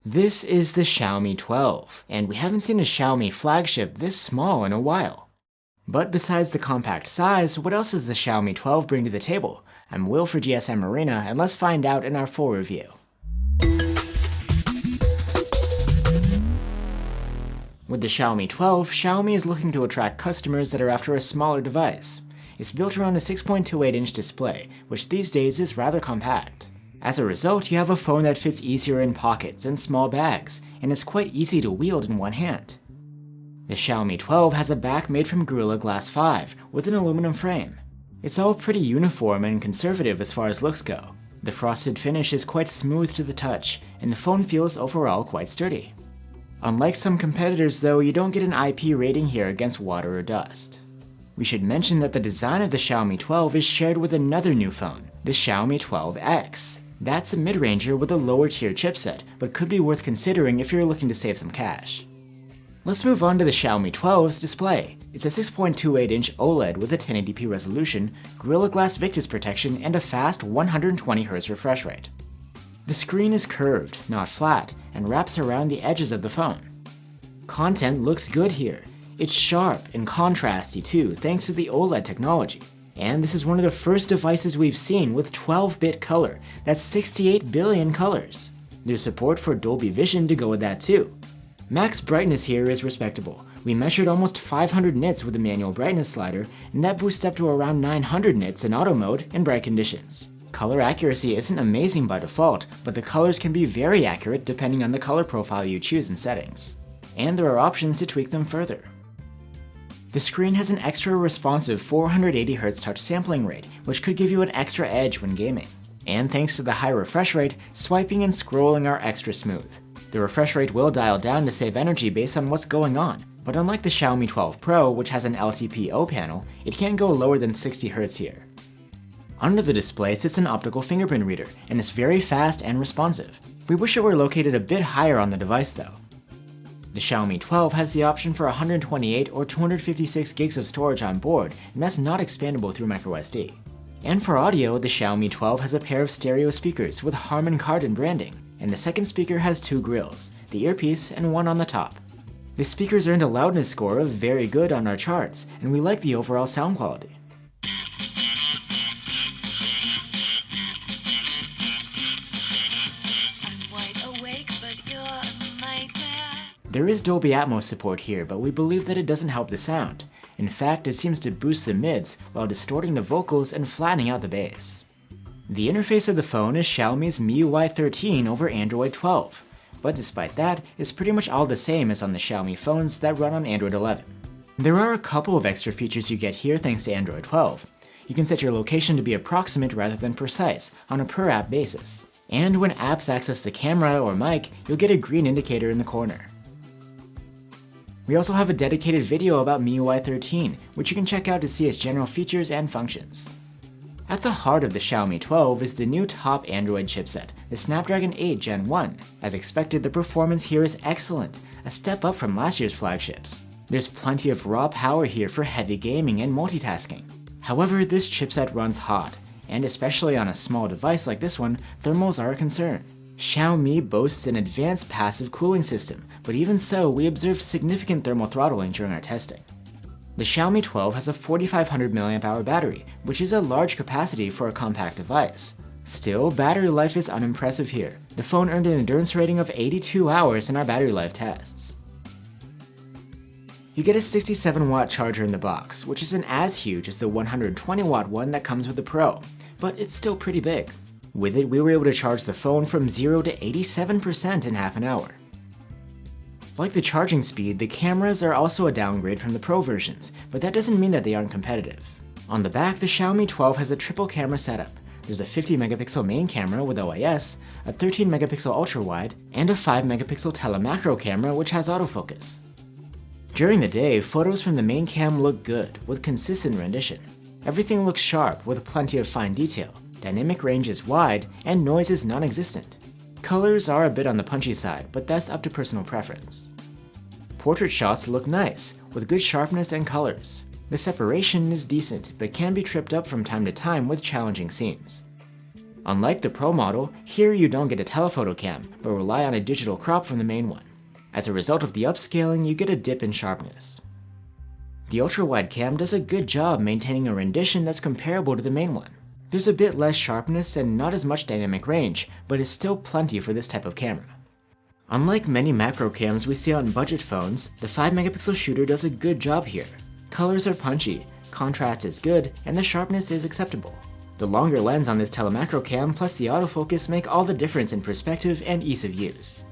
This is the Xiaomi 12, and we haven't seen a Xiaomi flagship this small in a while. But besides the compact size, what else does the Xiaomi 12 bring to the table? I'm Will for GSM Arena, and let's find out in our full review. With the Xiaomi 12, Xiaomi is looking to attract customers that are after a smaller device. It's built around a 6.28-inch display, which these days is rather compact. As a result, you have a phone that fits easier in pockets and small bags, and is quite easy to wield in one hand. The Xiaomi 12 has a back made from Gorilla Glass 5 with an aluminum frame. It's all pretty uniform and conservative as far as looks go. The frosted finish is quite smooth to the touch, and the phone feels overall quite sturdy. Unlike some competitors though, you don't get an IP rating here against water or dust. We should mention that the design of the Xiaomi 12 is shared with another new phone, the Xiaomi 12X. That's a mid-ranger with a lower tier chipset, but could be worth considering if you're looking to save some cash. Let's move on to the Xiaomi 12's display. It's a 6.28-inch OLED with a 1080p resolution, Gorilla Glass Victus protection, and a fast 120Hz refresh rate. The screen is curved, not flat, and wraps around the edges of the phone. Content looks good here. It's sharp and contrasty too, thanks to the OLED technology. And this is one of the first devices we've seen with 12-bit color. That's 68 billion colors. There's support for Dolby Vision to go with that too. Max brightness here is respectable. We measured almost 500 nits with the manual brightness slider, and that boosts up to around 900 nits in auto mode in bright conditions. Color accuracy isn't amazing by default, but the colors can be very accurate depending on the color profile you choose in settings. And there are options to tweak them further. The screen has an extra responsive 480Hz touch sampling rate, which could give you an extra edge when gaming. And thanks to the high refresh rate, swiping and scrolling are extra smooth. The refresh rate will dial down to save energy based on what's going on, but unlike the Xiaomi 12 Pro, which has an LTPO panel, it can't go lower than 60Hz here. Under the display sits an optical fingerprint reader, and it's very fast and responsive. We wish it were located a bit higher on the device though. The Xiaomi 12 has the option for 128 or 256 gigs of storage on board, and that's not expandable through microSD. And for audio, the Xiaomi 12 has a pair of stereo speakers with Harman Kardon branding, and the second speaker has two grills, the earpiece and one on the top. The speakers earned a loudness score of very good on our charts, and we like the overall sound quality. There is Dolby Atmos support here, but we believe that it doesn't help the sound. In fact, it seems to boost the mids while distorting the vocals and flattening out the bass. The interface of the phone is Xiaomi's MIUI 13 over Android 12, but despite that, it's pretty much all the same as on the Xiaomi phones that run on Android 11. There are a couple of extra features you get here thanks to Android 12. You can set your location to be approximate rather than precise on a per-app basis. And when apps access the camera or mic, you'll get a green indicator in the corner. We also have a dedicated video about MIUI 13, which you can check out to see its general features and functions. At the heart of the Xiaomi 12 is the new top Android chipset, the Snapdragon Gen 1. As expected, the performance here is excellent, a step up from last year's flagships. There's plenty of raw power here for heavy gaming and multitasking. However, this chipset runs hot, and especially on a small device like this one, thermals are a concern. Xiaomi boasts an advanced passive cooling system, but even so, we observed significant thermal throttling during our testing. The Xiaomi 12 has a 4500 mAh battery, which is a large capacity for a compact device. Still, battery life is unimpressive here. The phone earned an endurance rating of 82 hours in our battery life tests. You get a 67-watt charger in the box, which isn't as huge as the 120-watt one that comes with the Pro, but it's still pretty big. With it, we were able to charge the phone from 0 to 87% in half an hour. Like the charging speed, the cameras are also a downgrade from the Pro versions, but that doesn't mean that they aren't competitive. On the back, the Xiaomi 12 has a triple camera setup. There's a 50-megapixel main camera with OIS, a 13-megapixel ultra-wide, and a 5-megapixel telemacro camera which has autofocus. During the day, photos from the main cam look good, with consistent rendition. Everything looks sharp with plenty of fine detail. Dynamic range is wide, and noise is non-existent. Colors are a bit on the punchy side, but that's up to personal preference. Portrait shots look nice, with good sharpness and colors. The separation is decent, but can be tripped up from time to time with challenging scenes. Unlike the Pro model, here you don't get a telephoto cam, but rely on a digital crop from the main one. As a result of the upscaling, you get a dip in sharpness. The ultra-wide cam does a good job maintaining a rendition that's comparable to the main one. There's a bit less sharpness and not as much dynamic range, but is still plenty for this type of camera. Unlike many macro cams we see on budget phones, the 5-megapixel shooter does a good job here. Colors are punchy, contrast is good, and the sharpness is acceptable. The longer lens on this telemacro cam plus the autofocus make all the difference in perspective and ease of use.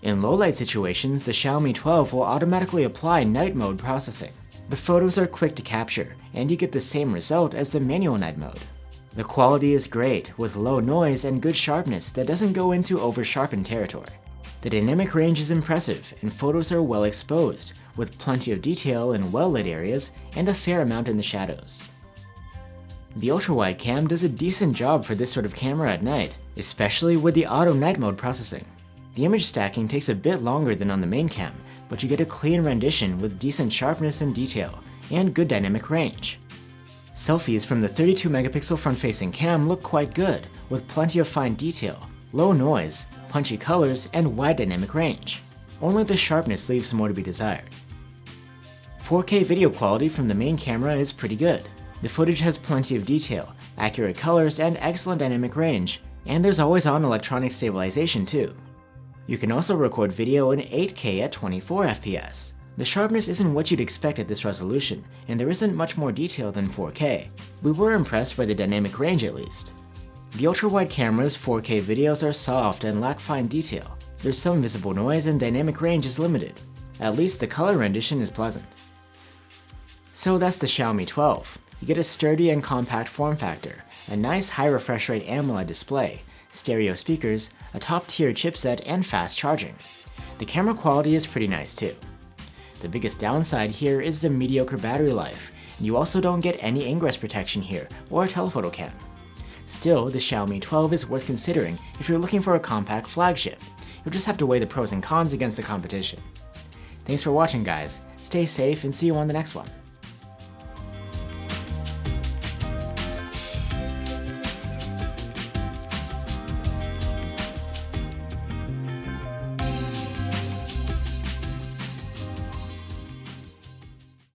In low-light situations, the Xiaomi 12 will automatically apply night mode processing. The photos are quick to capture, and you get the same result as the manual night mode. The quality is great, with low noise and good sharpness that doesn't go into over-sharpened territory. The dynamic range is impressive, and photos are well exposed, with plenty of detail in well-lit areas and a fair amount in the shadows. The ultra-wide cam does a decent job for this sort of camera at night, especially with the auto night mode processing. The image stacking takes a bit longer than on the main cam, but you get a clean rendition with decent sharpness and detail, and good dynamic range. Selfies from the 32-megapixel front-facing cam look quite good, with plenty of fine detail, low noise, punchy colors, and wide dynamic range. Only the sharpness leaves more to be desired. 4K video quality from the main camera is pretty good. The footage has plenty of detail, accurate colors, and excellent dynamic range, and there's always-on electronic stabilization too. You can also record video in 8K at 24 FPS. The sharpness isn't what you'd expect at this resolution, and there isn't much more detail than 4K. We were impressed by the dynamic range at least. The ultra-wide camera's 4K videos are soft and lack fine detail. There's some visible noise and dynamic range is limited. At least the color rendition is pleasant. So that's the Xiaomi 12. You get a sturdy and compact form factor, a nice high refresh rate AMOLED display, stereo speakers, a top-tier chipset, and fast charging. The camera quality is pretty nice too. The biggest downside here is the mediocre battery life. You also don't get any ingress protection here or a telephoto cam. Still, the Xiaomi 12 is worth considering if you're looking for a compact flagship. You'll just have to weigh the pros and cons against the competition. Thanks for watching, guys. Stay safe and see you on the next one.